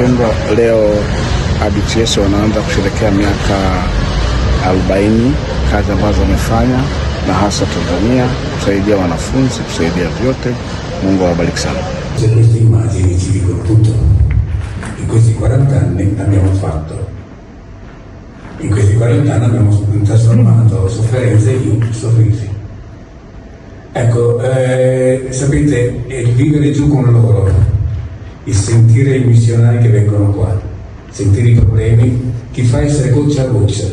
wapendwa, leo ABTS wanaanza kusherehekea miaka 40 kazi ambazo wamefanya, na hasa Tanzania, kusaidia wanafunzi, kusaidia vyote. Mungu awabariki sana. Queste immagini ci dicono tutto. In questi 40 anni abbiamo fatto. In questi 40 anni abbiamo trasformato sofferenze in sorrisi. Ecco, sapete, il vivere giù con loro, il sentire i missionari che vengono qua, sentire i problemi, ti fa essere goccia a goccia.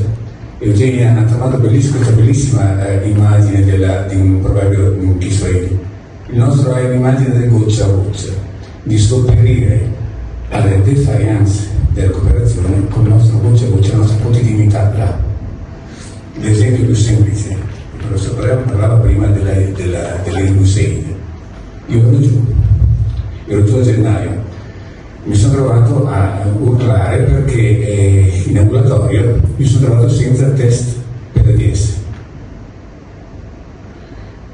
Eugenia ha trovato questa bellissima immagine di un proverbio Kiswahili. Il nostro è un'immagine del goccia a goccia, di sopperire alle defiance della cooperazione con il nostro goccia a goccia, la nostra quotidianità là. L'esempio più semplice, il professor Bravo parlava prima dell'Hussein. Io ero giù a gennaio, mi sono trovato a urlare perché in ambulatorio mi sono trovato senza test per l'AIDS.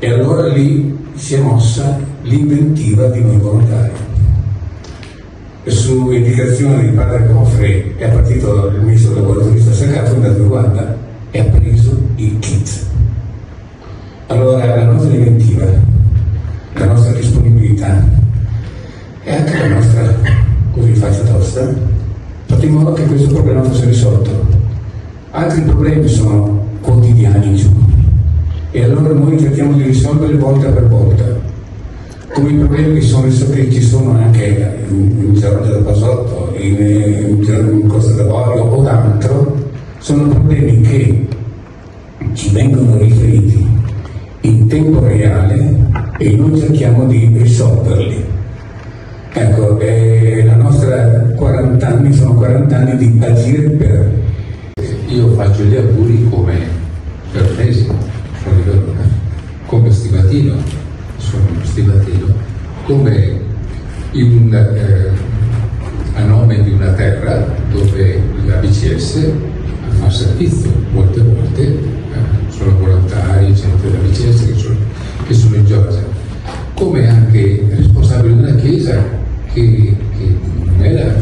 E allora lì si è mossa l'inventiva di noi volontari. Su indicazione di padre Goffrey è partito il ministro del laboratorista Sagato, è andato in Ruanda e ha preso il kit. Allora la nostra inventiva, la nostra disponibilità e anche la nostra così faccia tosta, fatto in modo che questo problema fosse risolto. Altri problemi sono quotidiani giù e allora noi cerchiamo di risolverli volta per volta, come i problemi che ci sono anche in Gerone del Basotto, in Costa d'Avorio o d'altro, sono problemi che ci vengono riferiti in tempo reale e noi cerchiamo di risolverli. Ecco, la nostra 40 anni sono 40 anni di agire per. Io faccio gli auguri come Veronesi, sono di Verona, come Stivatino, sono uno stivatino, come a nome di una terra dove la BCS fa servizio molte volte, sono volontari, gente della BCS che sono in Georgia, come anche responsabile di una chiesa che non era,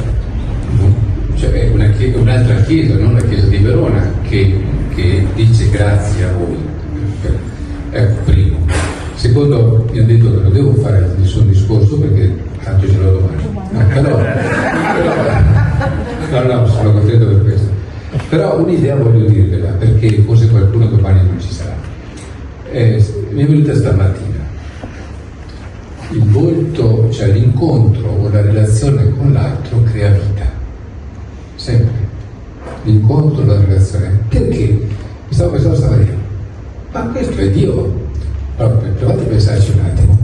cioè è un'altra chiesa, non la chiesa di Verona, che dice grazie a voi. Ecco, primo. Secondo, mi hanno detto che non devo fare nessun discorso perché tanto ce l'ho domani. No, sono contento per questo. Però un'idea voglio dirvela, perché forse qualcuno domani non ci sarà. Mi è venuta stamattina. Il volto, cioè l'incontro o la relazione con l'altro crea vita. Sempre. L'incontro, la relazione. Perché? Mi stavo pensando stamattina. Ma questo è Dio. Allora, provate a pensarci un attimo.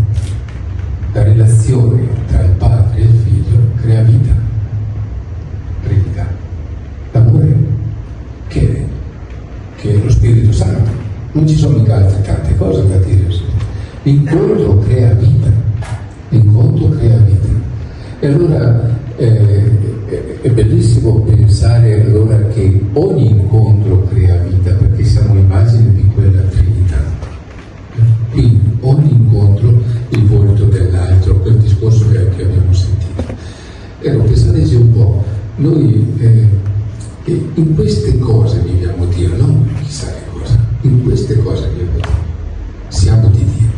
La relazione tra il padre e il figlio crea vita. Vita. L'amore che è lo Spirito Santo. Non ci sono mica altre tante cose da dire. L'incontro crea vita. L'incontro crea vita. E allora è bellissimo pensare allora che ogni incontro crea vita, perché siamo immagini di quella Trinità. Quindi ogni incontro il volto dell'altro, quel discorso che abbiamo sentito. Ecco, pensateci un po', noi in queste cose viviamo Dio, non chissà che cosa, in queste cose viviamo Dio, siamo di Dio.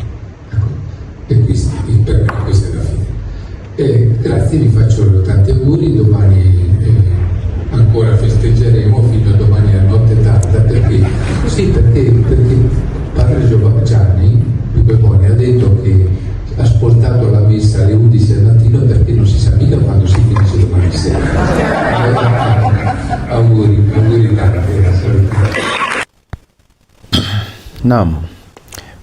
Ecco. E per me questa è la fine. Grazie, vi faccio tanti auguri, domani ancora festeggeremo fino a domani a notte tarda, perché padre Gianni Pipepone ha detto che ha ascoltato la messa alle 11 del mattino perché non si sa mica quando si finisce domani sera. Auguri tanti. Naam,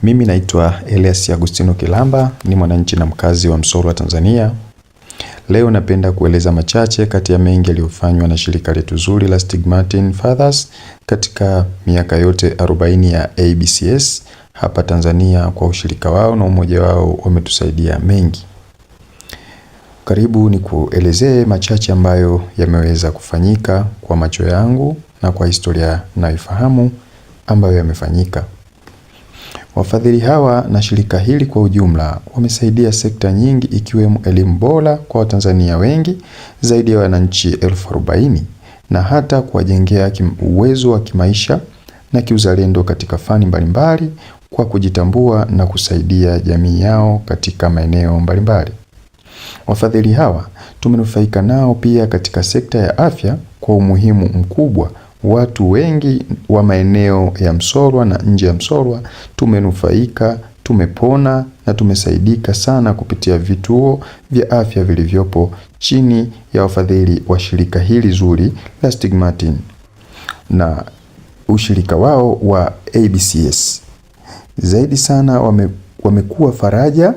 mimi naitwa Elias Agustino Kilamba, ni mwananchi na mkazi wa Msolwa, Tanzania. Leo napenda kueleza machache kati ya mengi yaliyofanywa na shirika letu zuri la Stigmatin Fathers katika miaka yote 40 ya ABCS hapa Tanzania. Kwa ushirika wao na umoja wao wametusaidia mengi. Karibu ni kuelezee machache ambayo yameweza kufanyika kwa macho yangu na kwa historia naifahamu ambayo yamefanyika. Wafadhili hawa na shirika hili kwa ujumla wamesaidia sekta nyingi ikiwemo elimu bora kwa Watanzania wengi zaidi ya wananchi 40,000 na hata kuwajengea uwezo wa kimaisha na kiuzalendo katika fani mbalimbali kwa kujitambua na kusaidia jamii yao katika maeneo mbalimbali. Wafadhili hawa tumenufaika nao pia katika sekta ya afya kwa umuhimu mkubwa. Watu wengi wa maeneo ya Msolwa na nje ya Msolwa tumenufaika, tumepona na tumesaidika sana kupitia vituo vya afya vilivyopo chini ya wafadhili wa shirika hili zuri la Stigmatin na ushirika wao wa ABCS. Zaidi sana wamekuwa faraja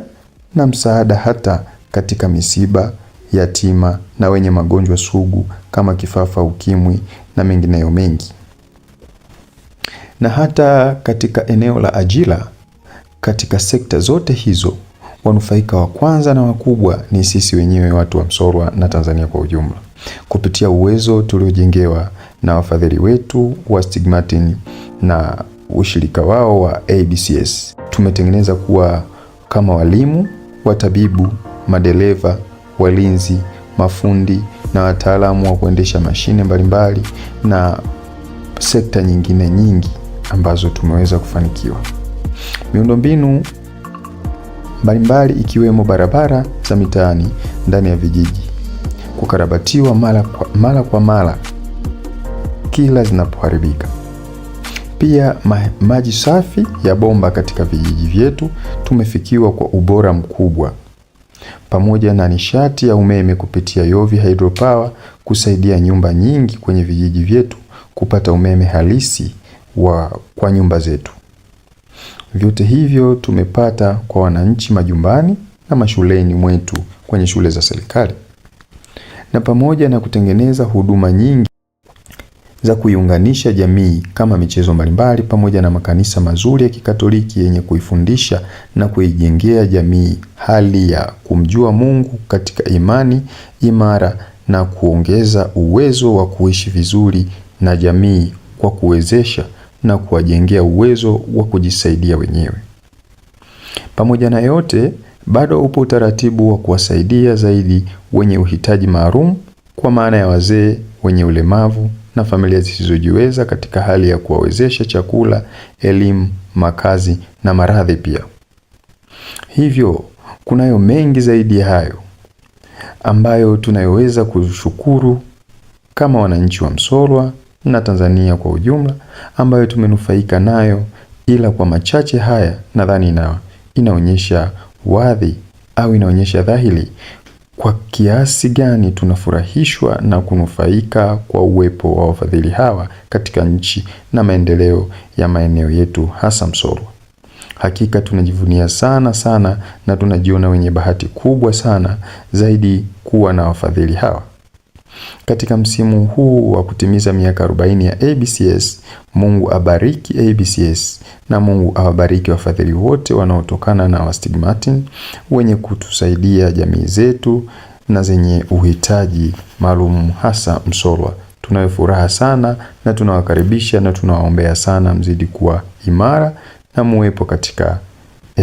na msaada hata katika misiba, yatima na wenye magonjwa sugu kama kifafa, ukimwi na mengineyo mengi. Na hata katika eneo la ajira, katika sekta zote hizo, wanufaika wa kwanza na wakubwa ni sisi wenyewe watu wa Msolwa na Tanzania kwa ujumla. Kupitia uwezo tuliojengewa na wafadhili wetu wa Stigmatin na ushirika wao wa ABCS, tumetengeneza kuwa kama walimu, watabibu, madereva, walinzi, mafundi na wataalamu wa kuendesha mashine mbalimbali na sekta nyingine nyingi ambazo tumeweza kufanikiwa. Miundombinu mbalimbali ikiwemo barabara za mitaani ndani ya vijiji kukarabatiwa mara kwa mara kila zinapoharibika. Pia maji safi ya bomba katika vijiji vyetu tumefikiwa kwa ubora mkubwa, pamoja na nishati ya umeme kupitia Yovi Hydropower kusaidia nyumba nyingi kwenye vijiji vyetu kupata umeme halisi kwa nyumba zetu. Vyote hivyo tumepata kwa wananchi majumbani na mashuleni mwetu kwenye shule za serikali, na pamoja na kutengeneza huduma nyingi za kuiunganisha jamii kama michezo mbalimbali pamoja na makanisa mazuri ya Kikatoliki yenye kuifundisha na kuijengea jamii hali ya kumjua Mungu katika imani imara na kuongeza uwezo wa kuishi vizuri na jamii kwa kuwezesha na kuwajengea uwezo wa kujisaidia wenyewe. Pamoja na yote, bado upo utaratibu wa kuwasaidia zaidi wenye uhitaji maalum kwa maana ya wazee, wenye ulemavu na familia zisizojiweza katika hali ya kuwawezesha chakula, elimu, makazi na maradhi pia. Hivyo, kunayo mengi zaidi ya hayo ambayo tunayoweza kushukuru kama wananchi wa Msolwa na Tanzania kwa ujumla ambayo tumenufaika nayo, ila kwa machache haya nadhani inaonyesha wazi au inaonyesha dhahiri kwa kiasi gani tunafurahishwa na kunufaika kwa uwepo wa wafadhili hawa katika nchi na maendeleo ya maeneo yetu hasa Msolwa. Hakika tunajivunia sana na tunajiona wenye bahati kubwa sana zaidi kuwa na wafadhili hawa. Katika msimu huu wa kutimiza miaka 40 ya ABCS, Mungu abariki ABCS na Mungu awabariki wafadhili wote wanaotokana na Stigmatin wenye kutusaidia jamii zetu na zenye uhitaji maalum hasa Msolwa. Tunayo furaha sana na tunawakaribisha na tunawaombea sana mzidi kuwa imara na muwepo katika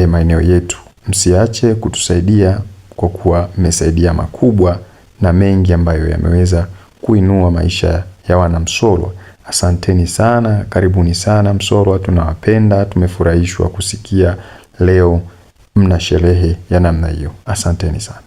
maeneo yetu. Msiache kutusaidia kwa kuwa mmesaidia makubwa na mengi ambayo yameweza kuinua maisha ya wana Msolwa. Asanteni sana, karibuni sana Msolwa, tunawapenda, tumefurahishwa kusikia leo mna sherehe ya namna hiyo. Asanteni sana.